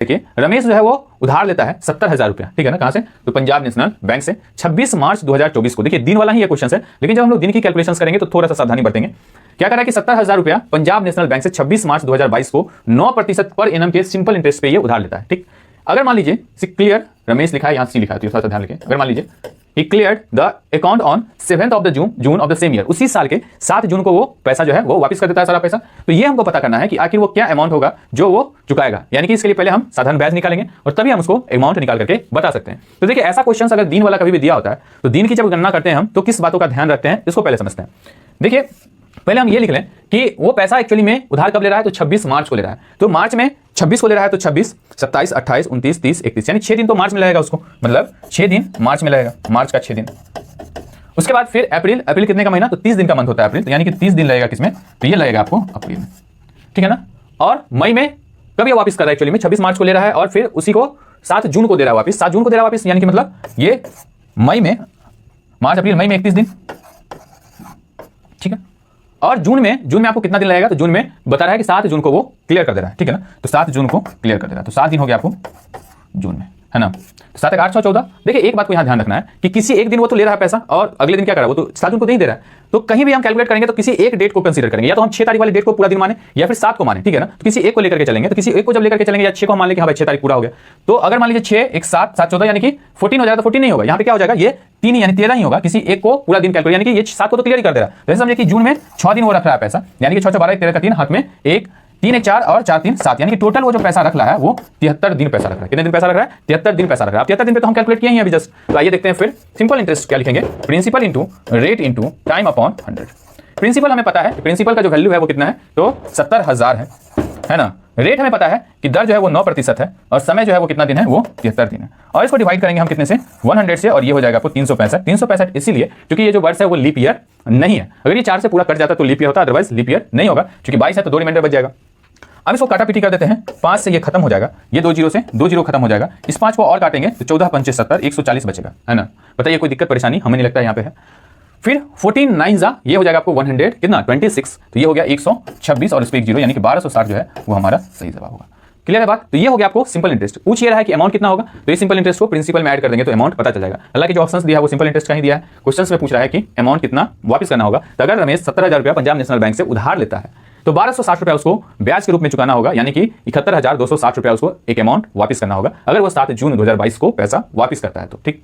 देखिए रमेश जो है वो उधार लेता है 70,000 रुपया, ठीक है ना, कहां से, तो पंजाब नेशनल बैंक से 26 मार्च 2024 को। देखिए दिन वाला ही ये क्वेश्चन है, लेकिन जब हम लोग दिन की कैलकुलेशंस करेंगे तो थोड़ा सा सावधानी बरतेंगे। क्या करा कि 70,000 रुपया पंजाब नेशनल बैंक से 26 मार्च 2022 को 9% पर एनम के सिंपल इंटरेस्ट पे ये उधार लेता है, ठीक। अगर मान लीजिए क्लियर रमेश लिखा है, यहां सी लिखा है, तो थोड़ा सा ध्यान रखें। अगर मान लीजिए he cleared the account on 7th of the June of the same year, उसी साल के 7 जून को वो पैसा जो है वो वापस कर देता है सारा पैसा। तो ये हमको पता करना है कि आखिर वो क्या अमाउंट होगा जो वो चुकाएगा, यानी कि इसके लिए पहले हम साधारण ब्याज निकालेंगे और तभी हम उसको अमाउंट निकाल करके बता सकते हैं। तो देखिए ऐसा क्वेश्चन अगर दिन वाला कभी भी दिया होता है तो दिन की जब गणना करते हैं हम तो किस बातों का ध्यान रखते हैं इसको पहले समझते हैं। देखिए पहले हम ये लिख लें कि वो पैसा एक्चुअली में उधार कब ले रहा है, तो 26 मार्च को ले रहा है। तो मार्च में 26 को ले रहा है, तो 26, 27, 28, 29, 30, 31, यानी 6 दिन तो मार्च में लगेगा उसको, मतलब 6 दिन मार्च में लगेगा, मार्च का 6 दिन। उसके बाद फिर अप्रैल कितने का महीना, तो 30 दिन का मंथ होता है अप्रैल, तो यानी कि 30 दिन लगेगा किसमें, तो ये लगेगा आपको अप्रैल में, ठीक है ना। और मई में कब ये वापस कर रहा है, एक्चुअली में 26 मार्च को ले रहा है और फिर उसी को 7 जून को दे रहा है वापस, 7 जून को दे रहा है वापस, यानी कि मतलब ये मई में, मार्च अप्रैल मई में 31 दिन, ठीक है। और जून में आपको कितना दिन लगेगा, तो जून में बता रहा है कि 7 जून को वो क्लियर कर दे रहा है, ठीक है ना। तो 7 जून को क्लियर कर दे रहा है, तो 7 दिन हो गया आपको जून में, है ना। तो 7 8 6 14। देखिए एक बात को यहां ध्यान रखना है कि किसी एक दिन वो तो ले रहा है पैसा और अगले दिन क्या कर रहा है, वो तो 7 जून को नहीं दे रहा है। तो कहीं भी हम कैलकुलेट करेंगे तो किसी एक डेट को कंसीडर करेंगे, या तो हम 6 तारीख वाली डेट को पूरा दिन माने या फिर 7 को माने, ठीक है ना। तो किसी एक को लेकर के चलेंगे, तो किसी एक को जब लेकर के चलेंगे या 6 को मान लेंगे, हाँ भाई 6 तारीख पूरा हो गया। तो अगर मान लीजिए 6 1 7 7 14 यानी कि 14 हो जाएगा, तो 14 नहीं होगा, यहाँ पे क्या हो जाएगा, ये 3 यानी 13 ही होगा, किसी एक को पूरा दिन कैलकुलेट, यानी कि ये 7 को तो क्लियर ही कर दे रहा है। जैसे समझिए कि जून में 6 दिन वो रख रहा है पैसा, यानी कि 6 6 12 13 का 3 हाथ में 1 3 1 4 और 4 3 7, यानी कि टोटल वो जो पैसा रख रहा है वो 73 दिन पैसा रख रहा है। कितने दिन पैसा रख रहा है, 73 दिन पैसा रख रहा है। अब 73 दिन पे तो हम कैलकुलेट किए हैं अभी जस्ट। तो आइए देखते हैं फिर सिंपल इंटरेस्ट क्या लिखेंगे, principal into rate into time upon 100। Principal हमें पता है, प्रिंसिपल का जो वैल्यू है वो कितना है, तो 70,000 है ना। रेट हमें पता है कि दर जो है वो 9% है और समय जो है वो कितना दिन है, वो 73 दिन है। और इसको डिवाइड करेंगे हम कितने से, 100 से, और ये हो जाएगा आपको 365। 365 इसीलिए क्योंकि ये जो वर्ष है वो लीप ईयर नहीं है। अगर ये 4 से पूरा कट जाता तो लीप ईयर होता, अदरवाइज लीप ईयर नहीं होगा। क्योंकि 22 है तो 2 रिमाइंडर बच जाएगा। अब इसको काटा पीटी कर देते हैं, 5 से ये खत्म हो जाएगा, ये 2 जीरो से 2 जीरो खत्म हो जाएगा। इस 5 को और काटेंगे तो 14 5 70 140 बचेगा, है ना। बताइए कोई दिक्कत परेशानी, हमें नहीं लगता यहाँ पे है। फिर 14 9 जा ये हो जाएगा आपको 100 कितना 26, तो ये हो गया 126 और इस पे 1 जीरो, यानी कि 1260 जो है वो हमारा सही जवाब होगा। क्लियर है बात। तो ये हो गया आपको सिंपल इंटरेस्ट। पूछ ये रहा है कि अमाउंट कितना होगा, तो ये सिंपल इंटरेस्ट को प्रिंसिपल में ऐड कर देंगे तो अमाउंट पता चल जाएगा। हालांकि जो ऑप्शंस दिया है वो सिंपल इंटरेस्ट का ही दिया है। क्वेश्चंस में पूछ रहा है कि अमाउंट कितना वापस करना होगा। तो अगर रमेश 70,000 रुपया पंजाब नेशनल बैंक से उधार लेता है तो 1260 रुपया उसको ब्याज के रूप में चुकाना होगा, यानी कि 71,260 रुपया उसको एक अमाउंट वापस करना होगा अगर वो 7 जून 2022 को पैसा वापस करता है तो, ठीक।